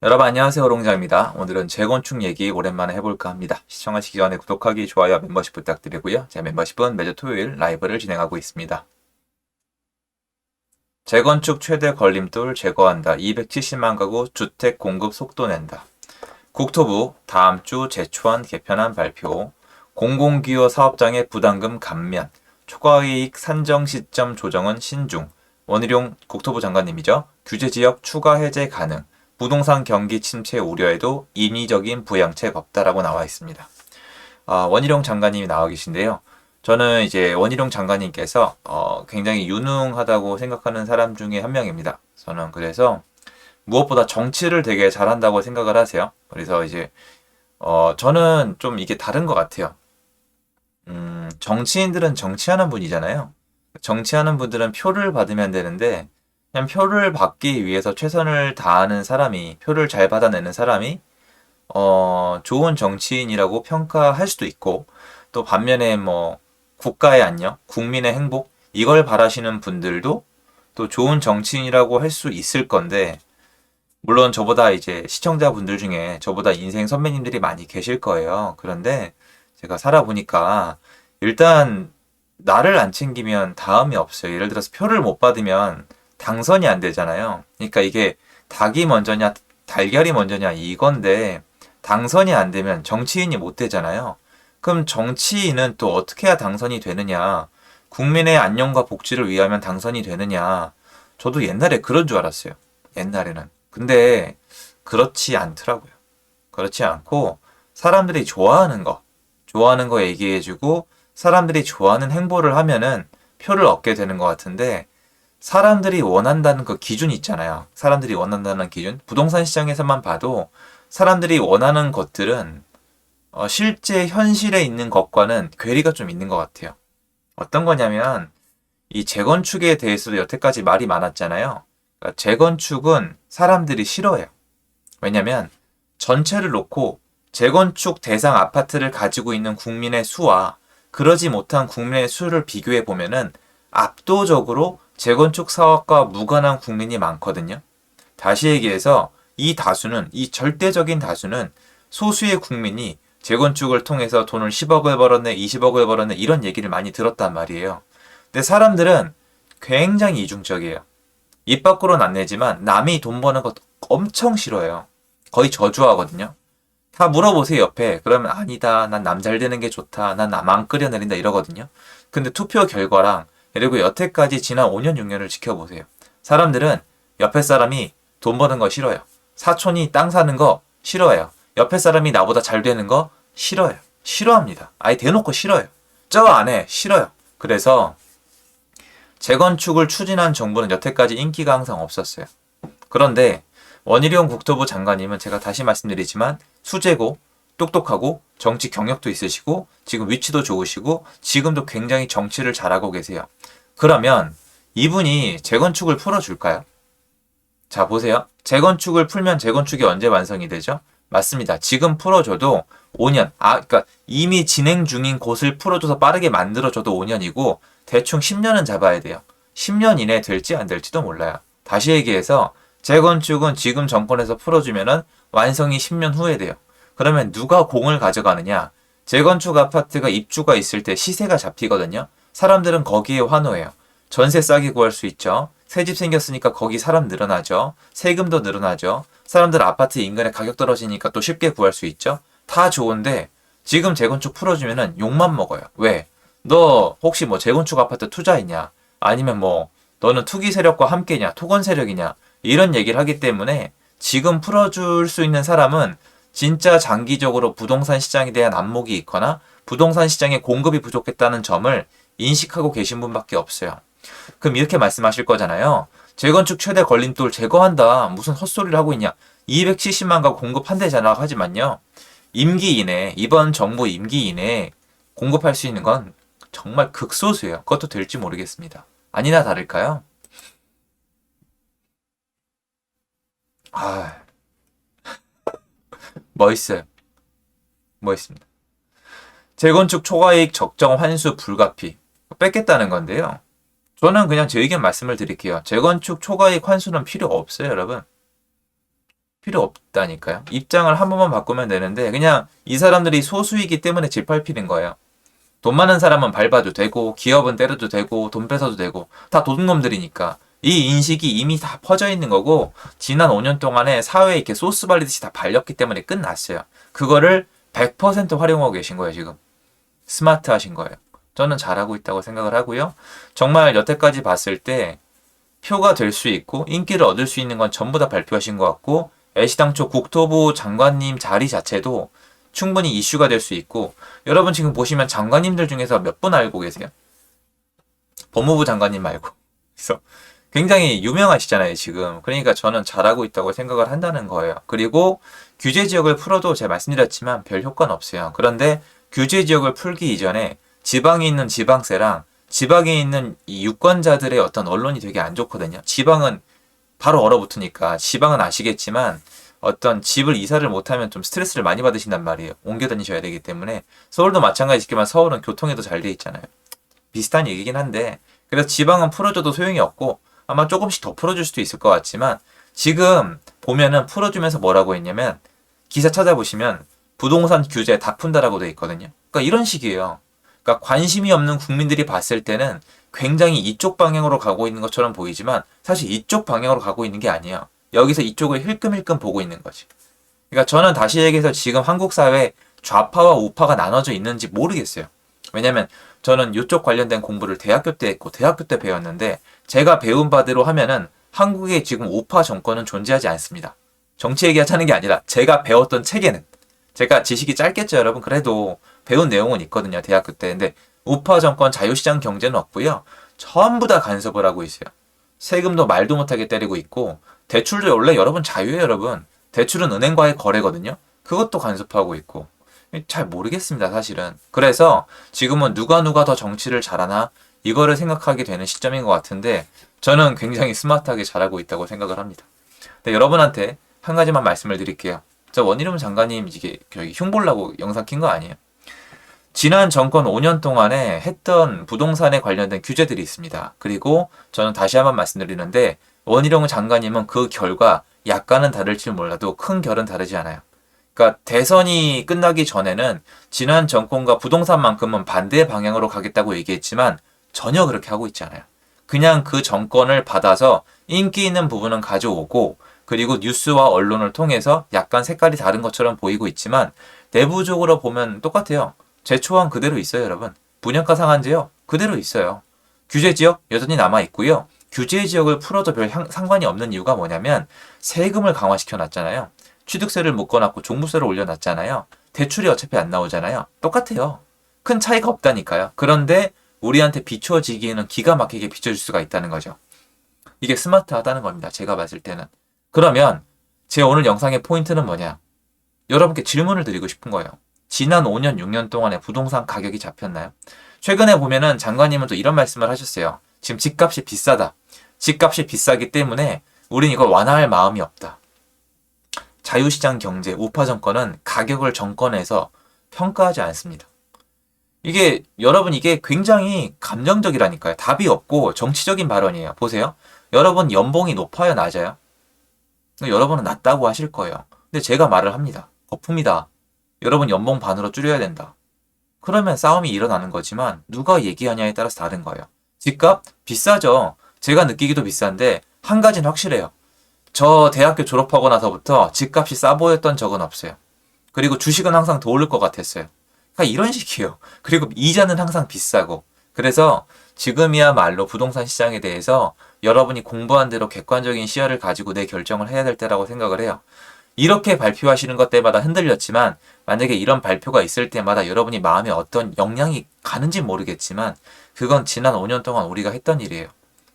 여러분 안녕하세요. 호롱장입니다. 오늘은 재건축 얘기 오랜만에 해볼까 합니다. 시청하시기 전에 구독하기, 좋아요, 멤버십 부탁드리고요. 제 멤버십은 매주 토요일 라이브를 진행하고 있습니다. 재건축 최대 걸림돌 제거한다. 270만 가구 주택 공급 속도 낸다. 국토부 다음 주 제초안 개편안 발표. 공공기여 사업장의 부담금 감면. 초과이익 산정 시점 조정은 신중. 원희룡 국토부 장관님이죠. 규제지역 추가 해제 가능. 부동산 경기 침체 우려에도 인위적인 부양책 없다라고 나와 있습니다. 원희룡 장관님이 나와 계신데요. 저는 이제 원희룡 장관님께서 굉장히 유능하다고 생각하는 사람 중에 한 명입니다. 저는 그래서 무엇보다 정치를 되게 잘한다고 생각을 하세요. 그래서 이제 저는 좀 이게 다른 것 같아요. 정치인들은 정치하는 분이잖아요. 정치하는 분들은 표를 받으면 되는데 그냥 표를 받기 위해서 최선을 다하는 사람이, 표를 잘 받아내는 사람이, 좋은 정치인이라고 평가할 수도 있고, 또 반면에 뭐, 국가의 안녕, 국민의 행복, 이걸 바라시는 분들도 또 좋은 정치인이라고 할 수 있을 건데, 물론 저보다 이제 시청자분들 중에 저보다 인생 선배님들이 많이 계실 거예요. 그런데 제가 살아보니까, 일단, 나를 안 챙기면 다음이 없어요. 예를 들어서 표를 못 받으면 당선이 안 되잖아요. 그러니까 이게 닭이 먼저냐, 달걀이 먼저냐 이건데 당선이 안 되면 정치인이 못 되잖아요. 그럼 정치인은 또 어떻게 해야 당선이 되느냐? 국민의 안녕과 복지를 위하면 당선이 되느냐? 저도 옛날에 그런 줄 알았어요. 옛날에는. 근데 그렇지 않더라고요. 그렇지 않고 사람들이 좋아하는 거 얘기해주고 사람들이 좋아하는 행보를 하면은 표를 얻게 되는 것 같은데 사람들이 원한다는 그 기준이 있잖아요. 사람들이 원한다는 기준. 부동산 시장에서만 봐도 사람들이 원하는 것들은 실제 현실에 있는 것과는 괴리가 좀 있는 것 같아요. 어떤 거냐면 이 재건축에 대해서도 여태까지 말이 많았잖아요. 그러니까 재건축은 사람들이 싫어해요. 왜냐면 전체를 놓고 재건축 대상 아파트를 가지고 있는 국민의 수와 그러지 못한 국민의 수를 비교해 보면은 압도적으로 재건축 사업과 무관한 국민이 많거든요. 다시 얘기해서 이 절대적인 다수는 소수의 국민이 재건축을 통해서 돈을 10억을 벌었네, 20억을 벌었네, 이런 얘기를 많이 들었단 말이에요. 근데 사람들은 굉장히 이중적이에요. 입 밖으로는 안 내지만 남이 돈 버는 것 엄청 싫어해요. 거의 저주하거든요. 다 물어보세요, 옆에. 그러면 아니다, 난 남 잘 되는 게 좋다, 난 남 안 끌어내린다 이러거든요. 근데 투표 결과랑 그리고 여태까지 지난 5년, 6년을 지켜보세요. 사람들은 옆에 사람이 돈 버는 거 싫어요. 사촌이 땅 사는 거 싫어해요. 옆에 사람이 나보다 잘 되는 거 싫어해요. 싫어합니다. 아예 대놓고 싫어요. 저 안에 싫어요. 그래서 재건축을 추진한 정부는 여태까지 인기가 항상 없었어요. 그런데 원희룡 국토부 장관님은 제가 다시 말씀드리지만 수재고 똑똑하고 정치 경력도 있으시고 지금 위치도 좋으시고 지금도 굉장히 정치를 잘하고 계세요. 그러면 이분이 재건축을 풀어줄까요? 자, 보세요. 재건축을 풀면 재건축이 언제 완성이 되죠? 맞습니다. 지금 풀어줘도 5년. 그러니까 이미 진행 중인 곳을 풀어줘서 빠르게 만들어줘도 5년이고 대충 10년은 잡아야 돼요. 10년 이내에 될지 안 될지도 몰라요. 다시 얘기해서 재건축은 지금 정권에서 풀어주면은 완성이 10년 후에 돼요. 그러면 누가 공을 가져가느냐? 재건축 아파트가 입주가 있을 때 시세가 잡히거든요. 사람들은 거기에 환호해요. 전세 싸게 구할 수 있죠. 새 집 생겼으니까 거기 사람 늘어나죠. 세금도 늘어나죠. 사람들 아파트 인근에 가격 떨어지니까 또 쉽게 구할 수 있죠. 다 좋은데 지금 재건축 풀어주면은 욕만 먹어요. 왜? 너 혹시 뭐 재건축 아파트 투자했냐? 아니면 뭐 너는 투기 세력과 함께냐? 토건 세력이냐? 이런 얘기를 하기 때문에 지금 풀어줄 수 있는 사람은 진짜 장기적으로 부동산 시장에 대한 안목이 있거나 부동산 시장에 공급이 부족했다는 점을 인식하고 계신 분밖에 없어요. 그럼 이렇게 말씀하실 거잖아요. 재건축 최대 걸림돌 제거한다. 무슨 헛소리를 하고 있냐. 270만 가구 공급한대잖아. 하지만요. 이번 정부 임기 이내에 공급할 수 있는 건 정말 극소수예요. 그것도 될지 모르겠습니다. 아니나 다를까요? 아, 멋있어요. 멋있습니다. 재건축 초과이익 적정 환수 불가피. 뺏겠다는 건데요. 저는 그냥 제 의견 말씀을 드릴게요. 재건축 초과이익 환수는 필요 없어요, 여러분. 필요 없다니까요. 입장을 한 번만 바꾸면 되는데 그냥 이 사람들이 소수이기 때문에 짓밟히는 거예요. 돈 많은 사람은 밟아도 되고 기업은 때려도 되고 돈 뺏어도 되고 다 도둑놈들이니까 이 인식이 이미 다 퍼져 있는 거고 지난 5년 동안에 사회에 이렇게 소스 발리듯이 다 발렸기 때문에 끝났어요. 그거를 100% 활용하고 계신 거예요, 지금. 스마트 하신 거예요. 저는 잘하고 있다고 생각을 하고요. 정말 여태까지 봤을 때 표가 될 수 있고 인기를 얻을 수 있는 건 전부 다 발표하신 것 같고 애시당초 국토부 장관님 자리 자체도 충분히 이슈가 될 수 있고 여러분 지금 보시면 장관님들 중에서 몇 분 알고 계세요? 법무부 장관님 말고. 그래서 굉장히 유명하시잖아요, 지금. 그러니까 저는 잘하고 있다고 생각을 한다는 거예요. 그리고 규제 지역을 풀어도 제가 말씀드렸지만 별 효과는 없어요. 그런데 규제 지역을 풀기 이전에 지방에 있는 지방세랑 지방에 있는 이 유권자들의 어떤 언론이 되게 안 좋거든요. 지방은 바로 얼어붙으니까 지방은 아시겠지만 어떤 집을 이사를 못하면 좀 스트레스를 많이 받으신단 말이에요. 옮겨 다니셔야 되기 때문에. 서울도 마찬가지지만 서울은 교통에도 잘 돼 있잖아요. 비슷한 얘기긴 한데 그래서 지방은 풀어줘도 소용이 없고 아마 조금씩 더 풀어줄 수도 있을 것 같지만 지금 보면은 풀어주면서 뭐라고 했냐면 기사 찾아보시면 부동산 규제 다 푼다라고 돼 있거든요. 그러니까 이런 식이에요. 그러니까 관심이 없는 국민들이 봤을 때는 굉장히 이쪽 방향으로 가고 있는 것처럼 보이지만 사실 이쪽 방향으로 가고 있는 게 아니에요. 여기서 이쪽을 힐끔힐끔 보고 있는 거지. 그러니까 저는 다시 얘기해서 지금 한국 사회에 좌파와 우파가 나눠져 있는지 모르겠어요. 왜냐면 저는 이쪽 관련된 공부를 대학교 때 했고 대학교 때 배웠는데 제가 배운 바대로 하면은 한국에 지금 우파 정권은 존재하지 않습니다. 정치 얘기하자는 게 아니라 제가 배웠던 책에는 제가 지식이 짧겠죠 여러분. 그래도 배운 내용은 있거든요 대학교 때. 근데 우파 정권 자유시장 경제는 없고요. 전부 다 간섭을 하고 있어요. 세금도 말도 못하게 때리고 있고 대출도 원래 여러분 자유예요 여러분. 대출은 은행과의 거래거든요. 그것도 간섭하고 있고 잘 모르겠습니다 사실은. 그래서 지금은 누가 더 정치를 잘하나 이거를 생각하게 되는 시점인 것 같은데 저는 굉장히 스마트하게 잘하고 있다고 생각을 합니다. 근데 여러분한테 한 가지만 말씀을 드릴게요. 저 원희룡 장관님 이게 흉보려고 영상 킨 거 아니에요. 지난 정권 5년 동안에 했던 부동산에 관련된 규제들이 있습니다. 그리고 저는 다시 한번 말씀드리는데 원희룡 장관님은 그 결과 약간은 다를지 몰라도 큰 결은 다르지 않아요. 그러니까 대선이 끝나기 전에는 지난 정권과 부동산만큼은 반대 방향으로 가겠다고 얘기했지만 전혀 그렇게 하고 있지 않아요. 그냥 그 정권을 받아서 인기 있는 부분은 가져오고 그리고 뉴스와 언론을 통해서 약간 색깔이 다른 것처럼 보이고 있지만 내부적으로 보면 똑같아요. 제 초안 그대로 있어요, 여러분. 분양가 상한제요. 그대로 있어요. 규제 지역 여전히 남아 있고요. 규제 지역을 풀어도 별 상관이 없는 이유가 뭐냐면 세금을 강화시켜 놨잖아요. 취득세를 묶어놨고 종부세를 올려놨잖아요. 대출이 어차피 안 나오잖아요. 똑같아요. 큰 차이가 없다니까요. 그런데 우리한테 비춰지기에는 기가 막히게 비춰질 수가 있다는 거죠. 이게 스마트하다는 겁니다. 제가 봤을 때는. 그러면 제 오늘 영상의 포인트는 뭐냐? 여러분께 질문을 드리고 싶은 거예요. 지난 5년, 6년 동안에 부동산 가격이 잡혔나요? 최근에 보면은 장관님은 또 이런 말씀을 하셨어요. 지금 집값이 비싸다. 집값이 비싸기 때문에 우린 이걸 완화할 마음이 없다. 자유시장 경제, 우파 정권은 가격을 정권에서 평가하지 않습니다. 이게 여러분 이게 굉장히 감정적이라니까요. 답이 없고 정치적인 발언이에요. 보세요. 여러분 연봉이 높아요, 낮아요? 여러분은 낮다고 하실 거예요. 근데 제가 말을 합니다. 거품이다. 여러분 연봉 반으로 줄여야 된다. 그러면 싸움이 일어나는 거지만 누가 얘기하냐에 따라서 다른 거예요. 집값 비싸죠. 제가 느끼기도 비싼데 한 가지는 확실해요. 저 대학교 졸업하고 나서부터 집값이 싸 보였던 적은 없어요. 그리고 주식은 항상 더 오를 것 같았어요. 그러니까 이런 식이에요. 그리고 이자는 항상 비싸고. 그래서 지금이야말로 부동산 시장에 대해서 여러분이 공부한 대로 객관적인 시야를 가지고 내 결정을 해야 될 때라고 생각을 해요. 이렇게 발표하시는 것 때마다 흔들렸지만 만약에 이런 발표가 있을 때마다 여러분이 마음에 어떤 영향이 가는지 모르겠지만 그건 지난 5년 동안 우리가 했던 일이에요.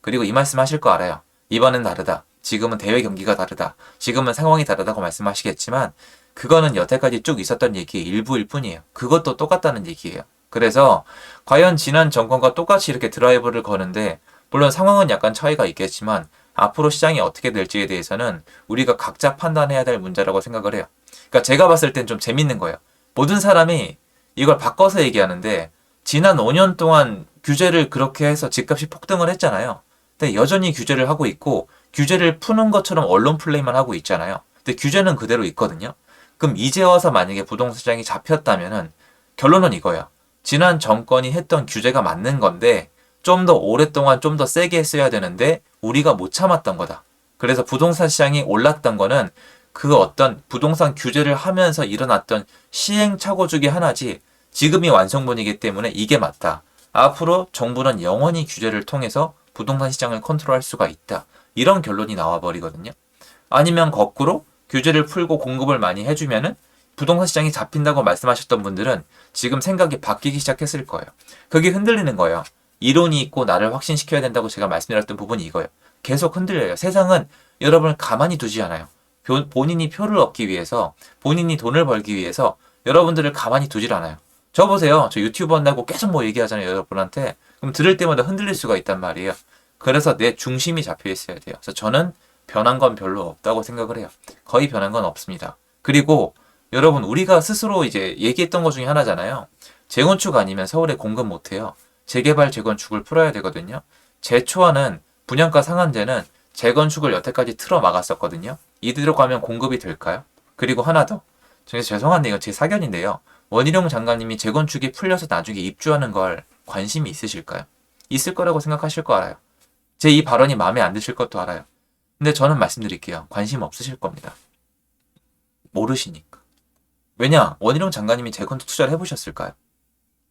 그리고 이 말씀 하실 거 알아요. 이번엔 다르다. 지금은 대외 경기가 다르다. 지금은 상황이 다르다고 말씀하시겠지만 그거는 여태까지 쭉 있었던 얘기의 일부일 뿐이에요. 그것도 똑같다는 얘기예요. 그래서 과연 지난 정권과 똑같이 이렇게 드라이브를 거는데 물론 상황은 약간 차이가 있겠지만 앞으로 시장이 어떻게 될지에 대해서는 우리가 각자 판단해야 될 문제라고 생각을 해요. 그러니까 제가 봤을 땐 좀 재밌는 거예요. 모든 사람이 이걸 바꿔서 얘기하는데 지난 5년 동안 규제를 그렇게 해서 집값이 폭등을 했잖아요. 근데 여전히 규제를 하고 있고 규제를 푸는 것처럼 언론 플레이만 하고 있잖아요. 근데 규제는 그대로 있거든요. 그럼 이제 와서 만약에 부동산 시장이 잡혔다면은 결론은 이거야. 지난 정권이 했던 규제가 맞는 건데 좀 더 오랫동안 좀 더 세게 했어야 되는데 우리가 못 참았던 거다. 그래서 부동산 시장이 올랐던 거는 그 어떤 부동산 규제를 하면서 일어났던 시행착오 중에 하나지 지금이 완성본이기 때문에 이게 맞다. 앞으로 정부는 영원히 규제를 통해서 부동산 시장을 컨트롤할 수가 있다. 이런 결론이 나와버리거든요. 아니면 거꾸로 규제를 풀고 공급을 많이 해주면은 부동산 시장이 잡힌다고 말씀하셨던 분들은 지금 생각이 바뀌기 시작했을 거예요. 그게 흔들리는 거예요. 이론이 있고 나를 확신시켜야 된다고 제가 말씀드렸던 부분이 이거예요. 계속 흔들려요. 세상은 여러분을 가만히 두지 않아요. 본인이 표를 얻기 위해서, 본인이 돈을 벌기 위해서 여러분들을 가만히 두질 않아요. 저 보세요. 저 유튜브 한다고 계속 뭐 얘기하잖아요. 여러분한테. 그럼 들을 때마다 흔들릴 수가 있단 말이에요. 그래서 내 중심이 잡혀 있어야 돼요. 그래서 저는 변한 건 별로 없다고 생각을 해요. 거의 변한 건 없습니다. 그리고 여러분 우리가 스스로 이제 얘기했던 것 중에 하나잖아요. 재건축 아니면 서울에 공급 못해요. 재개발, 재건축을 풀어야 되거든요. 재초안은 분양가 상한제는 재건축을 여태까지 틀어 막았었거든요. 이대로 가면 공급이 될까요? 그리고 하나 더. 저는 죄송한데 이건 제 사견인데요. 원희룡 장관님이 재건축이 풀려서 나중에 입주하는 걸 관심이 있으실까요? 있을 거라고 생각하실 거 알아요. 제 이 발언이 마음에 안 드실 것도 알아요. 근데 저는 말씀드릴게요. 관심 없으실 겁니다. 모르시니까. 왜냐? 원희룡 장관님이 재건축 투자를 해보셨을까요?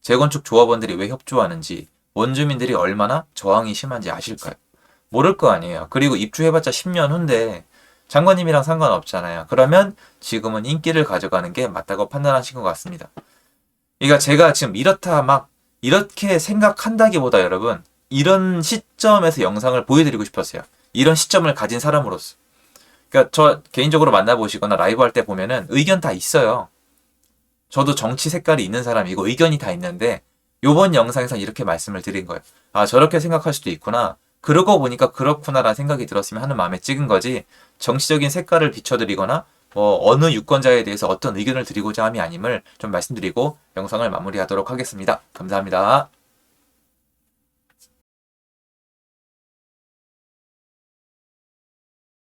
재건축 조합원들이 왜 협조하는지, 원주민들이 얼마나 저항이 심한지 아실까요? 모를 거 아니에요. 그리고 입주해봤자 10년 후인데 장관님이랑 상관없잖아요. 그러면 지금은 인기를 가져가는 게 맞다고 판단하신 것 같습니다. 그러니까 제가 지금 이렇다 막 이렇게 생각한다기보다 여러분 이런 시점에서 영상을 보여드리고 싶었어요. 이런 시점을 가진 사람으로서. 그러니까 저 개인적으로 만나보시거나 라이브 할 때 보면은 의견 다 있어요. 저도 정치 색깔이 있는 사람이고 의견이 다 있는데 요번 영상에서 이렇게 말씀을 드린 거예요. 아, 저렇게 생각할 수도 있구나. 그러고 보니까 그렇구나라는 생각이 들었으면 하는 마음에 찍은 거지 정치적인 색깔을 비춰드리거나 뭐 어느 유권자에 대해서 어떤 의견을 드리고자 함이 아님을 좀 말씀드리고 영상을 마무리하도록 하겠습니다. 감사합니다.